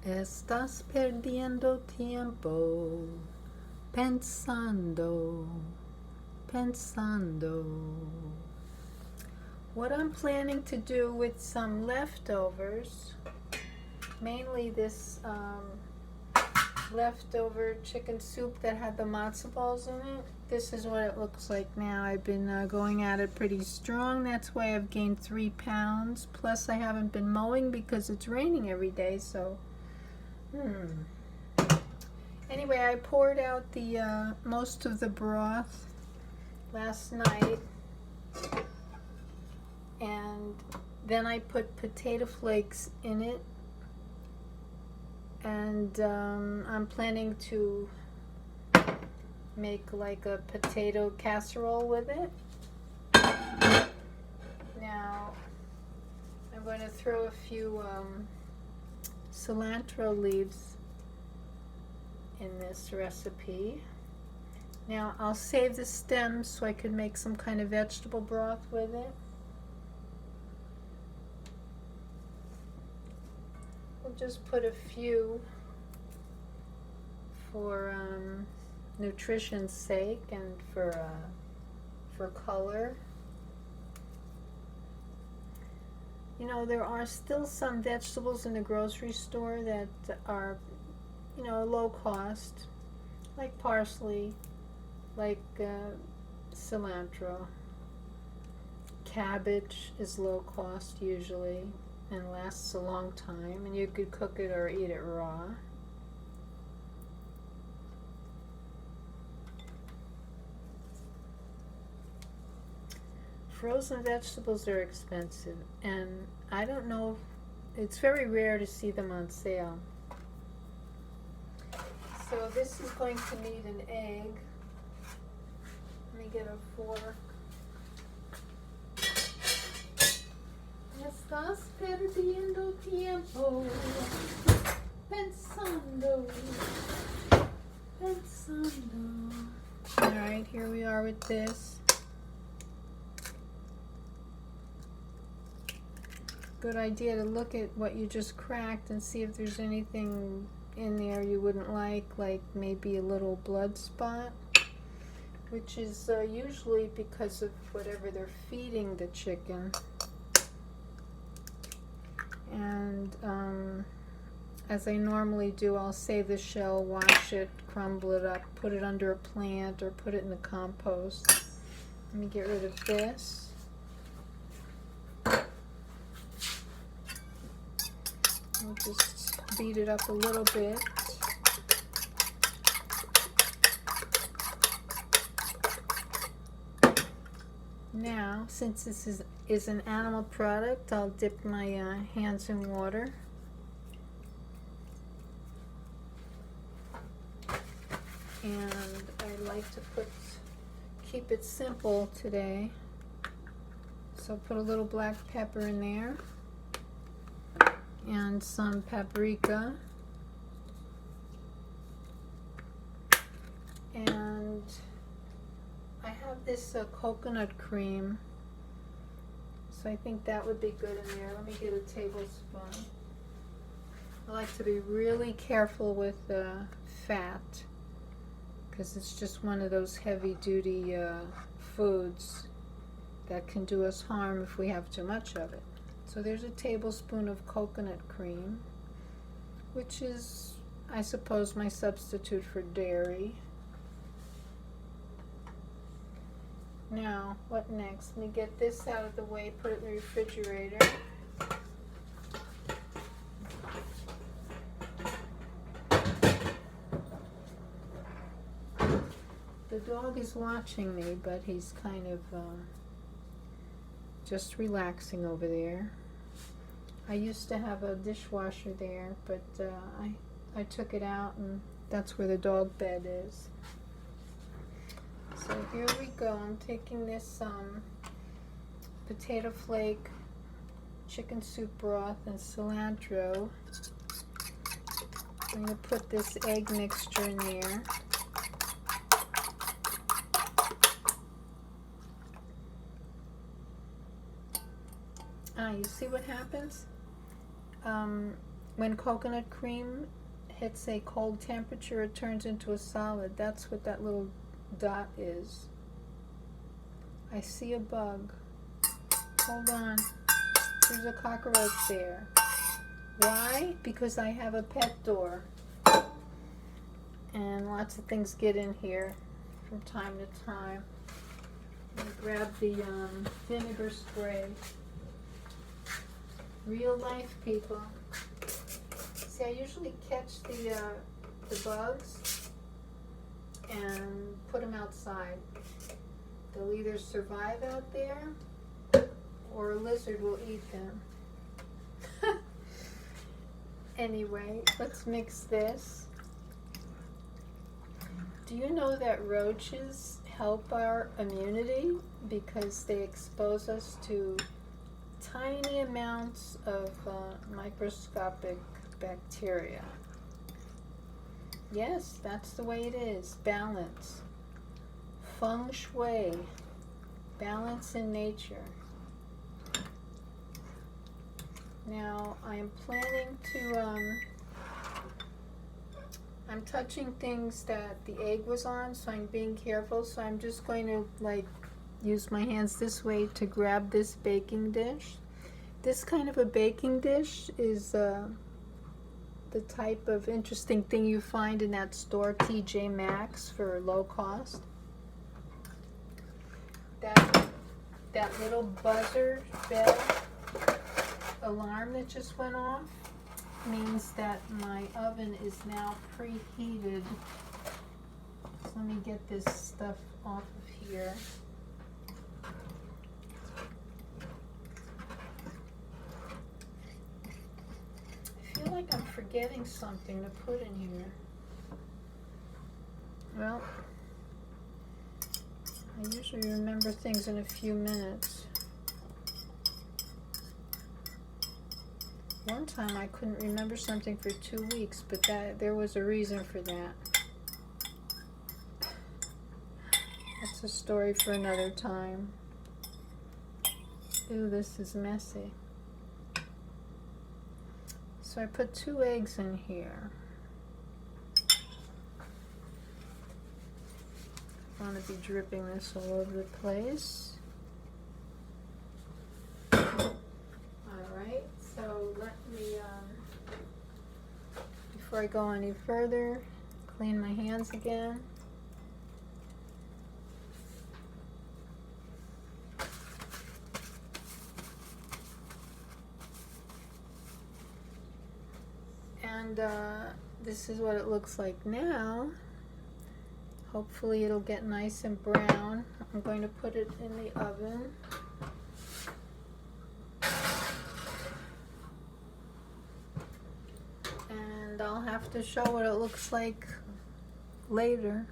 Estás perdiendo tiempo pensando, pensando. What I'm planning to do with some leftovers, mainly this leftover chicken soup that had the matzo balls in it. This is what it looks like now. I've been going at it pretty strong. That's why I've gained 3 pounds. Plus I haven't been mowing because it's raining every day, so Anyway, I poured out the most of the broth last night, and then I put potato flakes in it, and I'm planning to make like a potato casserole with it. Now I'm going to throw a few cilantro leaves in this recipe. Now I'll save the stems so I can make some kind of vegetable broth with it. We'll just put a few for nutrition's sake and for color. You know, there are still some vegetables in the grocery store that are, you know, low cost, like parsley, like cilantro. Cabbage is low cost usually and lasts a long time, and you could cook it or eat it raw. Frozen vegetables are expensive, and I don't know, it's very rare to see them on sale. So this is going to need an egg. Let me get a fork. Estás perdiendo tiempo pensando, pensando. All right, here we are with this. Good idea to look at what you just cracked and see if there's anything in there you wouldn't like maybe a little blood spot, which is usually because of whatever they're feeding the chicken. And as I normally do, I'll save the shell, wash it, crumble it up, put it under a plant or put it in the compost. Let me get rid of this. I'll just beat it up a little bit. Now, since this is an animal product, I'll dip my hands in water. And I like to keep it simple today. So put a little black pepper in there. And some paprika, and I have this coconut cream, so I think that would be good in there. Let me get a tablespoon. I like to be really careful with fat because it's just one of those heavy-duty foods that can do us harm if we have too much of it. So there's a tablespoon of coconut cream, which is, I suppose, my substitute for dairy. Now, what next? Let me get this out of the way, put it in the refrigerator. The dog is watching me, but he's kind of just relaxing over there. I used to have a dishwasher there, but I took it out, and that's where the dog bed is. So here we go. I'm taking this potato flake, chicken soup broth, and cilantro. I'm going to put this egg mixture in there. You see what happens? when coconut cream hits a cold temperature, it turns into a solid. That's what that little dot is. I see a bug. Hold on. There's a cockroach there. Why? Because I have a pet door. And lots of things get in here from time to time. Let me grab the vinegar spray. Real life, people. See, I usually catch the bugs and put them outside. They'll either survive out there or a lizard will eat them. Anyway, let's mix this. Do you know that roaches help our immunity because they expose us to tiny amounts of microscopic bacteria? Yes, that's the way it is. Balance. Feng shui. Balance in nature. Now, I am planning to, I'm touching things that the egg was on, so I'm being careful. So I'm just going to, like, use my hands this way to grab this baking dish. This kind of a baking dish is the type of interesting thing you find in that store, TJ Maxx, for low cost. That little buzzer bell alarm that just went off means that my oven is now preheated. So let me get this stuff off of here. I feel like I'm forgetting something to put in here. Well, I usually remember things in a few minutes. One time I couldn't remember something for 2 weeks, but there was a reason for that. That's a story for another time. Ooh, this is messy. So I put 2 eggs in here. I want to be dripping this all over the place. Alright, so let me, before I go any further, clean my hands again. And this is what it looks like now. Hopefully it'll get nice and brown. I'm going to put it in the oven. And I'll have to show what it looks like later.